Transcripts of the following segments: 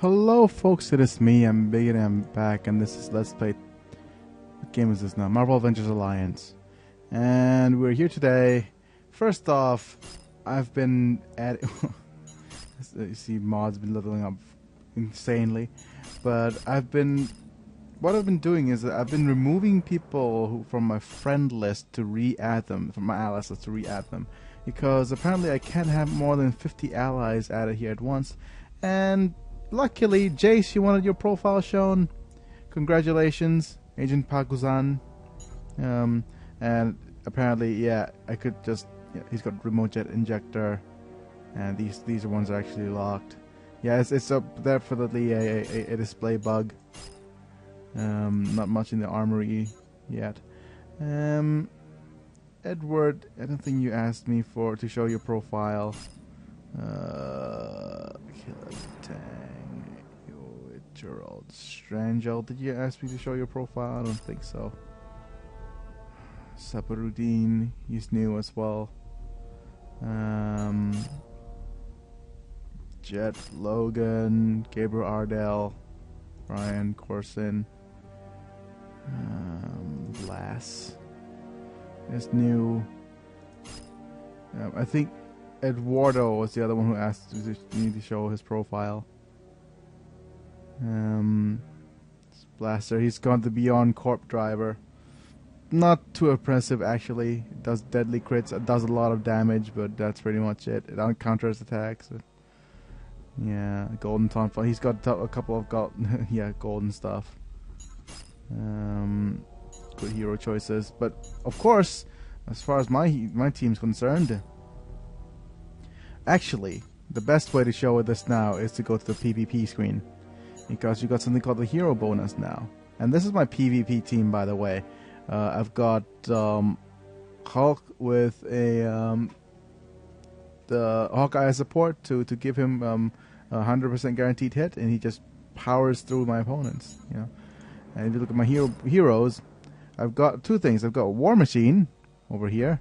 Hello folks, it is me, I'm Big and I'm back, and this is Let's Play. What game is this now? Marvel Avengers Alliance. And we're here today. First off, I've been at you see mods been leveling up insanely. But what I've been doing is that I've been removing people from my friend list to re-add them, from my allies list to re-add them. Because apparently I can't have more than 50 allies added here at once. And luckily, Jace, you wanted your profile shown. Congratulations, Agent Paguzan. And apparently, yeah, I could just. Yeah, he's got remote jet injector, and these are ones that are actually locked. Yeah, it's up there for a display bug. Not much in the armory yet. Edward, I don't think you asked me to show your profile. Gerald Strangel, did you ask me to show your profile? I don't think so. Saparudin, he's new as well. Jet Logan, Gabriel Ardell, Ryan Corson, Lass is new. I think Eduardo was the other one who asked me to show his profile. Blaster, he's gone to Beyond Corp Driver. Not too impressive actually. It does deadly crits, it does a lot of damage, but that's pretty much it. It counters attacks. Yeah, golden taunt. He's got a couple of golden stuff. Good hero choices, but of course, as far as my team's concerned, actually, the best way to show this now is to go to the PvP screen, because you got something called the hero bonus now. And this is my PvP team, by the way. I've got Hulk with the Hawkeye support to give him 100% guaranteed hit, and he just powers through my opponents. You know. And if you look at my heroes, I've got two things. I've got War Machine over here,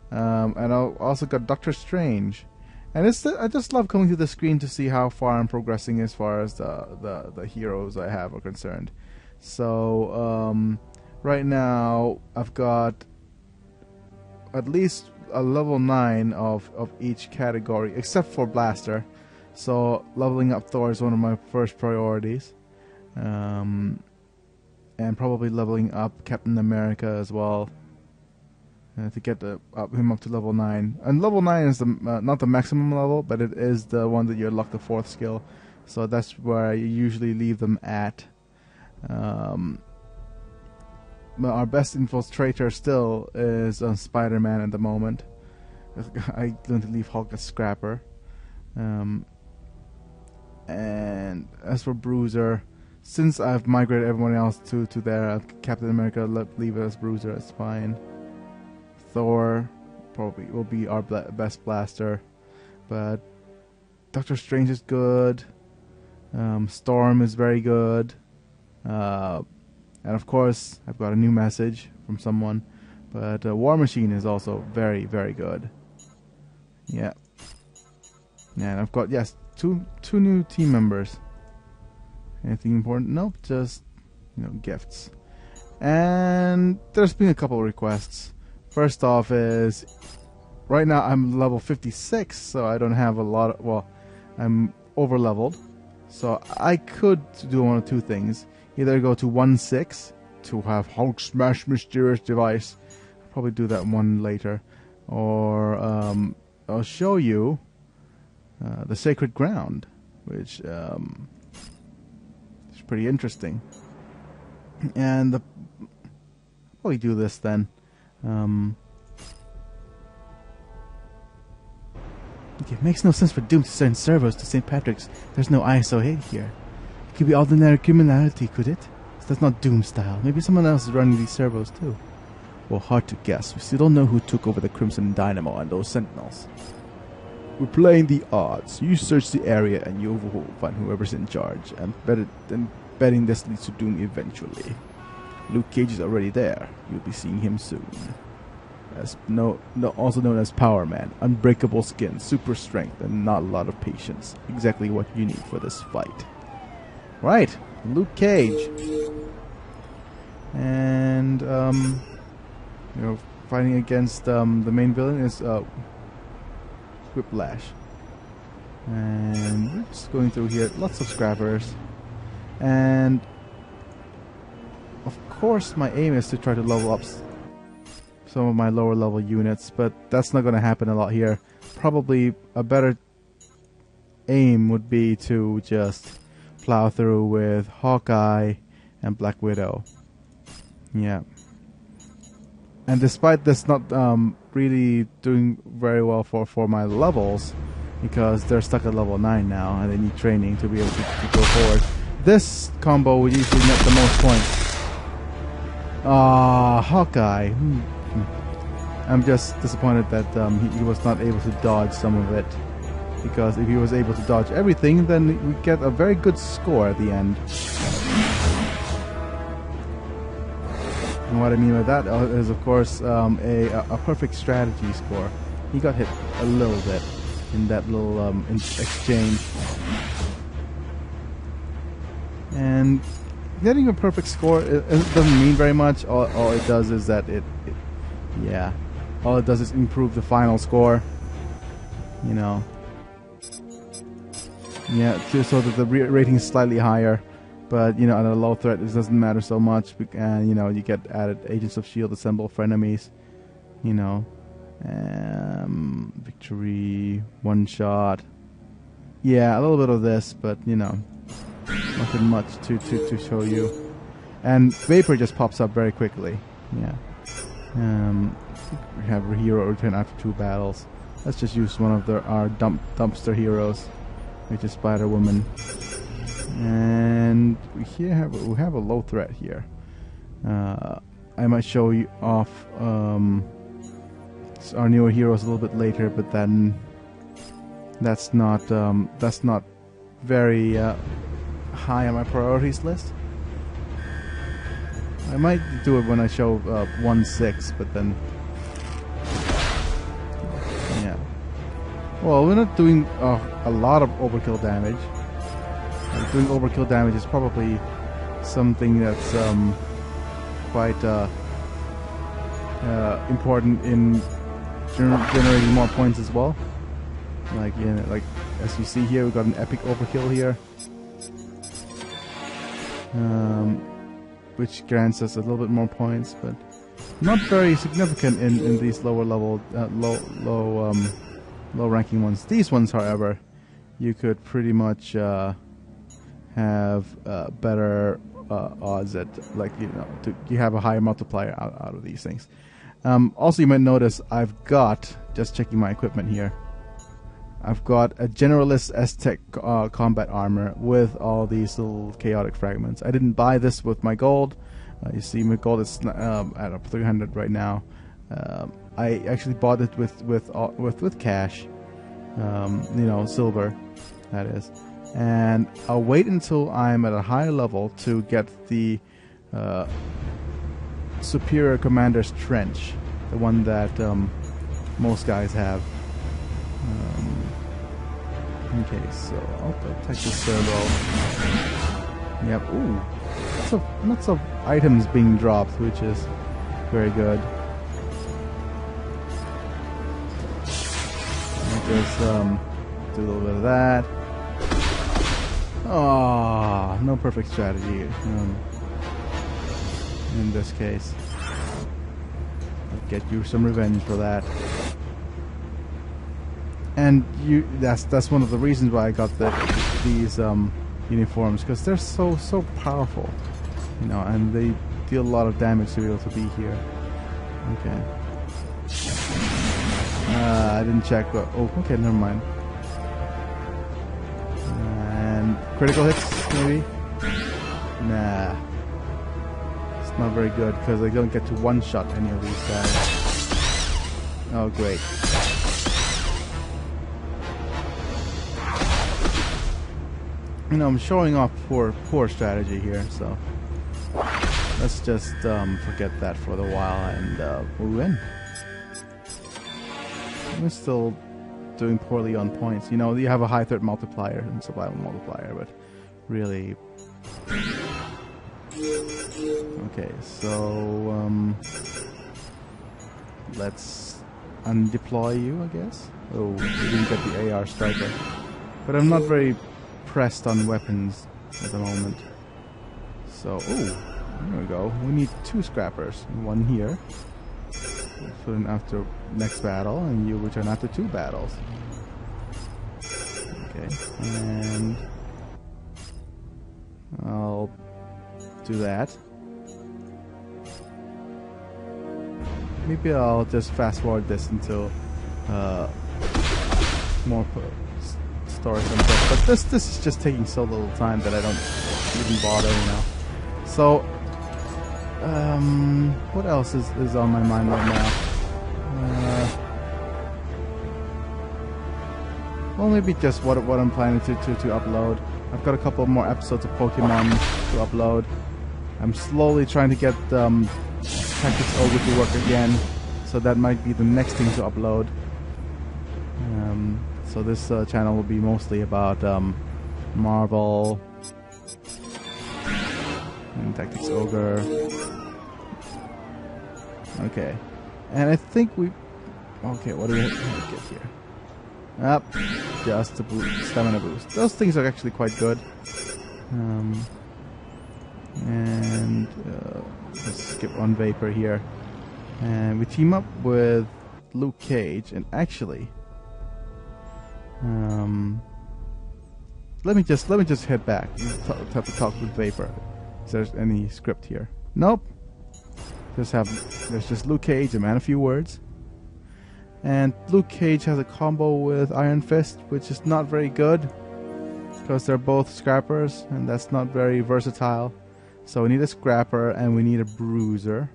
and I've also got Doctor Strange. And I just love coming to the screen to see how far I'm progressing as far as the heroes I have are concerned. So right now I've got at least a level 9 of each category, except for Blaster. So leveling up Thor is one of my first priorities. And probably leveling up Captain America as well. To get him up to level 9. And level 9 is not the maximum level, but it is the one that you unlock the 4th skill. So that's where I usually leave them at. But our best infiltrator still is Spider-Man at the moment. I'm going to leave Hulk as Scrapper. And as for Bruiser, since I've migrated everyone else to there, Captain America, leave it as Bruiser, that's fine. Thor probably will be our best blaster, but Doctor Strange is good. Storm is very good, and of course I've got a new message from someone. But War Machine is also very, very good. Yeah, and I've got two new team members. Anything important? Nope, just gifts. And there's been a couple of requests. First off is, right now I'm level 56, so I don't have a lot of, I'm over leveled. So I could do one of two things. Either go to 1/6 to have Hulk smash mysterious device. I'll probably do that one later. Or I'll show you the Sacred Ground, which is pretty interesting. And I'll probably do this then. It makes no sense for Doom to send servos to St. Patrick's. There's no ISO hate here. It could be ordinary criminality, could it? That's not Doom style. Maybe someone else is running these servos too. Well, hard to guess. We still don't know who took over the Crimson Dynamo and those Sentinels. We're playing the odds. You search the area and you will find whoever's in charge. And betting this leads to Doom eventually. Luke Cage is already there. You'll be seeing him soon. Also known as Power Man, unbreakable skin, super strength, and not a lot of patience. Exactly what you need for this fight. Right, Luke Cage. And you know, fighting against the main villain is Whiplash. And we're just going through here, lots of scrappers. And of course my aim is to try to level up some of my lower level units, but that's not going to happen a lot here. Probably a better aim would be to just plow through with Hawkeye and Black Widow. Yeah. And despite this not really doing very well for my levels, because they're stuck at level 9 now and they need training to be able to go forward, this combo would usually net the most points. Hawkeye. I'm just disappointed that he was not able to dodge some of it. Because if he was able to dodge everything, then we get a very good score at the end. And what I mean by that is, of course, a perfect strategy score. He got hit a little bit in that little exchange. And getting a perfect score, it doesn't mean very much. All it does is that all it does is improve the final score. You know. Yeah, so that the rating is slightly higher, but you know, at a low threat, it doesn't matter so much. And you know, you get added Agents of Shield assemble for enemies. You know, victory, one shot. Yeah, a little bit of this, but you know, nothing much to show you. And Vapor just pops up very quickly. Yeah. We have a hero return after 2 battles. Let's just use one of our dumpster heroes, which is Spider-Woman. And we have a low threat here. I might show you off our newer heroes a little bit later, but then that's not very high on my priorities list. I might do it when I show 1/6, but then yeah. Well, we're not doing a lot of overkill damage. Doing overkill damage is probably something that's quite important in generating more points as well. Like as you see here, we've got an epic overkill here, which grants us a little bit more points, but not very significant in these lower level, low ranking ones. These ones, however, you could pretty much have better odds at, like, you know, you have a higher multiplier out of these things. Also, you might notice I've got, just checking my equipment here, I've got a Generalist Aztec combat armor with all these little chaotic fragments. I didn't buy this with my gold. You see, my gold is at 300 right now. I actually bought it with cash, you know, silver, that is. And I'll wait until I'm at a higher level to get the Superior Commander's Trench, the one that most guys have. Okay, so I'll take this servo. Yep, ooh, lots of items being dropped, which is very good. I'll just do a little bit of that. Oh, no perfect strategy in this case. I'll get you some revenge for that. And that's one of the reasons why I got these uniforms, because they're so powerful, you know, and they deal a lot of damage to be able to be here. Okay. I didn't check. Oh, okay, never mind. And critical hits, maybe? Nah. It's not very good, because I don't get to one-shot any of these guys. Oh, great. You know, I'm showing off poor strategy here, so let's just forget that for a while and move in. We're still doing poorly on points. You know, you have a high threat multiplier and survival multiplier, but really. Okay, so let's undeploy you, I guess. Oh, we didn't get the AR striker, but I'm not very pressed on weapons at the moment. So, oh, there we go. We need 2 scrappers. One here. We'll put in after next battle, and you return after 2 battles. Okay, and I'll do that. Maybe I'll just fast forward this until more story comes up. But this is just taking so little time that I don't even bother, you know. So, what else is on my mind right now? Well, maybe just what I'm planning to upload. I've got a couple more episodes of Pokemon to upload. I'm slowly trying to get Tactics Ogre to work again, so that might be the next thing to upload. So this channel will be mostly about Marvel and Tactics Ogre. Okay, and I think we. Okay, what do we get here? Up, just a stamina boost. Those things are actually quite good. And let's skip on Vapor here, and we team up with Luke Cage. And actually, let me just head back. Have to talk with Vapor. Is there any script here? Nope. There's just Luke Cage, a man of few words. And Luke Cage has a combo with Iron Fist, which is not very good because they're both scrappers, and that's not very versatile. So we need a scrapper and we need a bruiser,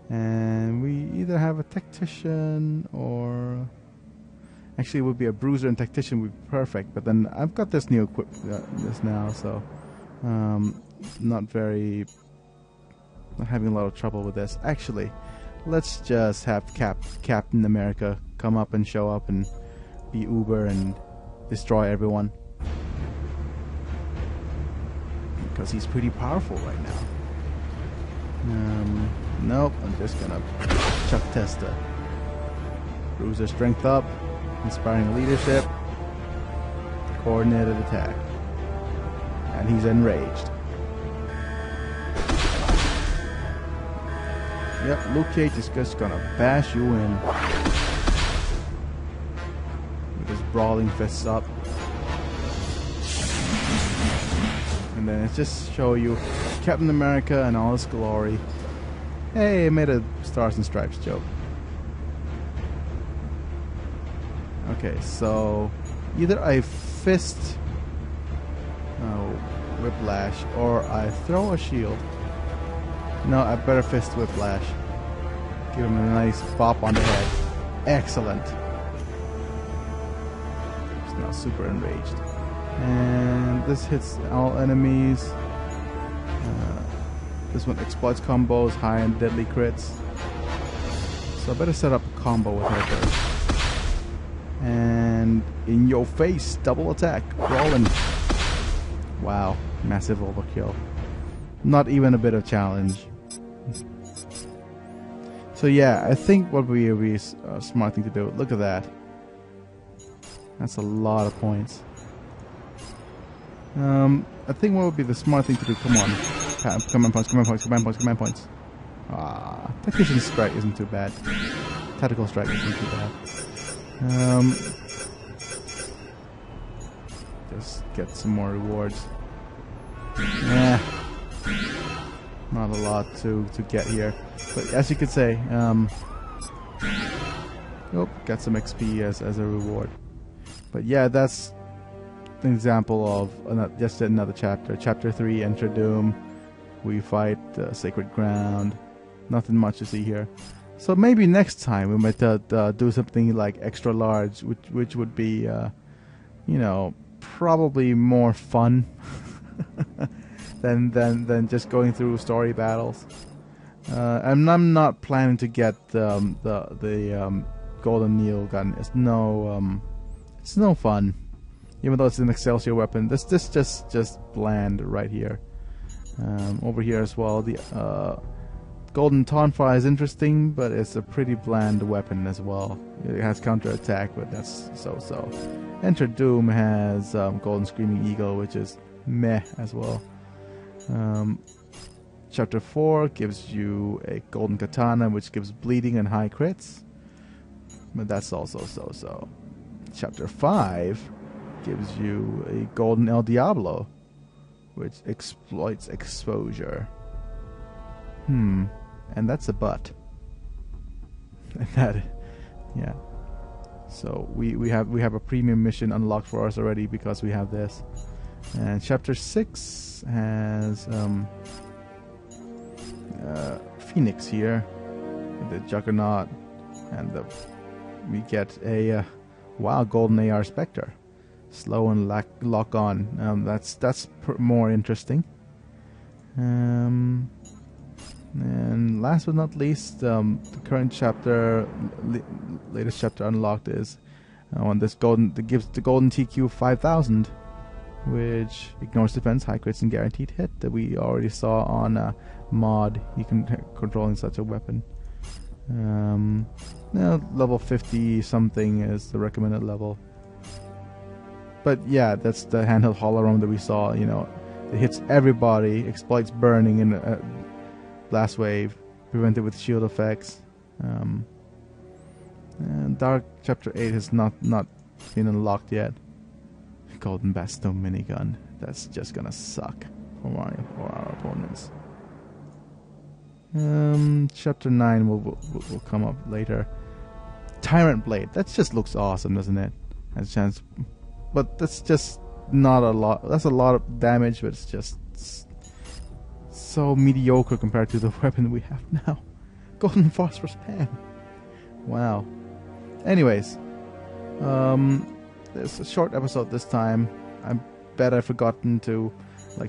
and we either have a tactician or actually it would be a bruiser and tactician would be perfect. But then I've got this new equip this now, so not having a lot of trouble with this. Actually, let's just have Captain America come up and show up and be Uber and destroy everyone. Because he's pretty powerful right now. Nope, I'm just gonna chuck Testa. Bruiser strength up, inspiring leadership, coordinated attack. And he's enraged. Yep, Luke Cage is just gonna bash you in. With his brawling fists up. And then it's just show you Captain America and all his glory. Hey, I made a Stars and Stripes joke. Okay, so either I fist Whiplash or I throw a shield. No, I better fist Whiplash. Give him a nice bop on the head. Excellent. He's now super enraged. And this hits all enemies. This one exploits combos, high and deadly crits. So I better set up a combo with her first. And in your face, double attack, rolling. Wow, massive overkill. Not even a bit of challenge. So yeah, I think what would be a smart thing to do. Look at that. That's a lot of points. I think what would be the smart thing to do? Come on, command points, command points, command points, command points. Ah, Tactician Strike isn't too bad. Tactical Strike isn't too bad. Just get some more rewards. Yeah, not a lot to get here, but as you could say, got some XP as a reward. But yeah, that's an example of just another chapter. Chapter 3, Enter Doom. We fight Sacred Ground. Nothing much to see here. So maybe next time we might do something like extra large, which would be, you know, probably more fun than just going through story battles. And I'm not planning to get the Golden Needle gun. It's no fun. Even though it's an Excelsior weapon, this just bland right here. Over here as well, the Golden Tonfa is interesting, but it's a pretty bland weapon as well. It has counterattack, but that's so-so. Enter Doom has Golden Screaming Eagle, which is meh as well. Chapter 4 gives you a Golden Katana, which gives bleeding and high crits, but that's also so-so. Chapter 5 gives you a Golden El Diablo, which exploits exposure. And that's a butt. Yeah. So we have a premium mission unlocked for us already because we have this. And chapter 6 has Phoenix here, the Juggernaut, and we get a Golden AR Spectre, slow and lock on. That's more interesting. And last but not least, the current chapter, latest chapter unlocked is on this golden that gives the Golden TQ 5000, which ignores defense, high crits, and guaranteed hit that we already saw on mod. You can controlling such a weapon. Level 50 something is the recommended level. But yeah, that's the handheld hollow that we saw. You know, it hits everybody, exploits burning in blast wave, prevented with shield effects. And Dark Chapter 8 has not been unlocked yet. Golden Baston minigun. That's just gonna suck for our opponents. Chapter 9 will come up later. Tyrant Blade. That just looks awesome, doesn't it? Has a chance, but that's just not a lot. That's a lot of damage, but it's just so mediocre compared to the weapon we have now. Golden Phosphor Spam. Wow. Anyways, it's a short episode this time. I bet I've forgotten to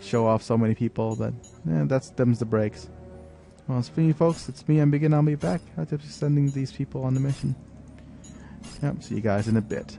show off so many people, but that's them's the breaks. Well, speaking folks, it's me, Ambiggen. I'll be back. I'll be sending these people on the mission. Yep, see you guys in a bit.